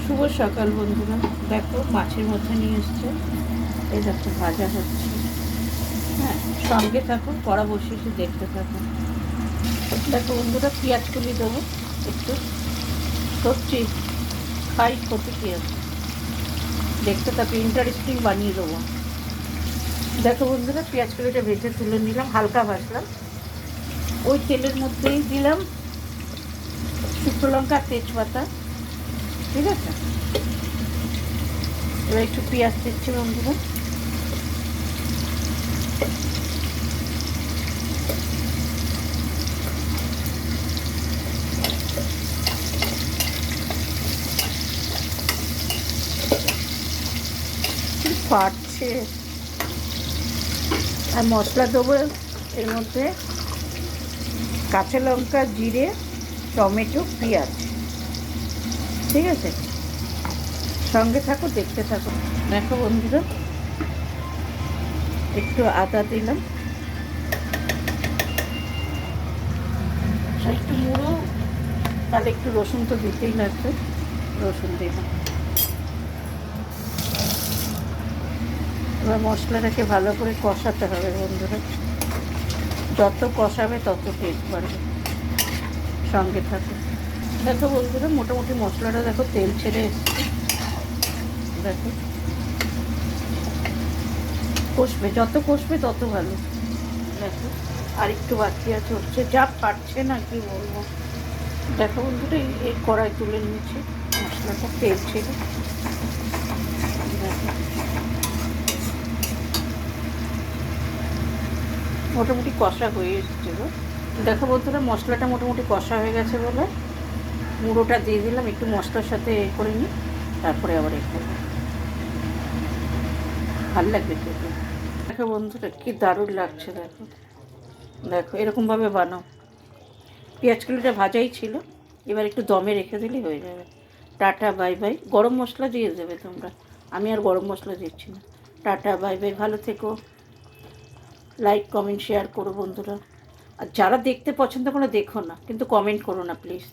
শুভ সকাল বন্ধুরা। দেখো মাছের মধ্যে নিয়ে এসছে, এই দেখো ভাজা হচ্ছে। হ্যাঁ, সঙ্গে থাকো, কড়া বসিয়ে দেখতে থাকো। দেখো বন্ধুরা, পেঁয়াজ কুলি দেবো একটু। সত্যি খাই, ক্ষতি কী আছে, দেখতে থাকো, ইন্টারেস্টিং বানিয়ে দেবো। দেখো বন্ধুরা, পেঁয়াজ কুলিটা ভেজে তুলে নিলাম, হালকা ভাজলাম। ওই তেলের মধ্যেই দিলাম শুকনো লঙ্কা, তেজপাতা। ঠিক আছে, এবার একটু পেঁয়াজ দিচ্ছি বন্ধুরা। ফাটছে। আর মশলা দেবো এর মধ্যে কাঁচা লঙ্কা, জিরে, টমেটো, পেঁয়াজ। ঠিক আছে, সঙ্গে থাকো, দেখতে থাকো। দেখো বন্ধুরা, একটু আদা দিলাম, একটু মুড়ো, তাহলে একটু রসুন তো দিতেই লাগবে, রসুন দিলাম। এবার মশলাটাকে ভালো করে কষাতে হবে বন্ধুরা, যত কষাবে তত টেস্ট বাড়বে। সঙ্গে থাকো। দেখো বন্ধুরা, মোটামুটি মশলাটা দেখো তেল ছেড়ে এসছে। দেখো কষবে, যত কষবে তত ভালো। দেখো আর একটু বাকি আছে, হচ্ছে, যা পারছে না কি বলবো। দেখো বন্ধুরা, এই কড়াই তুলে নিয়েছি, মশলাটা তেল ছেড়ে। দেখো মোটামুটি কষা হয়ে এসেছিল। দেখো বন্ধুরা, মশলাটা মোটামুটি কষা হয়ে গেছে বলে মুড়োটা দিয়ে দিলাম, একটু মশলার সাথে করে নিই, তারপরে আবার করবো, ভালো লাগবে খেতে। দেখো বন্ধুরা, কি দারুণ লাগছে। দেখো দেখো এরকমভাবে বানাও। পেঁয়াজগুলোটা ভাজাই ছিল, এবার একটু দমে রেখে দিলেই হয়ে যাবে। Tata bye bye. গরম মশলা দিয়ে দেবে তোমরা, আমি আর গরম মশলা দিচ্ছি না। টাটা বাই বাই, ভালো থেকো। লাইক কমেন্ট শেয়ার করো বন্ধুরা। আর যারা দেখতে পছন্দ করো দেখো না, কিন্তু কমেন্ট করো না প্লিজ।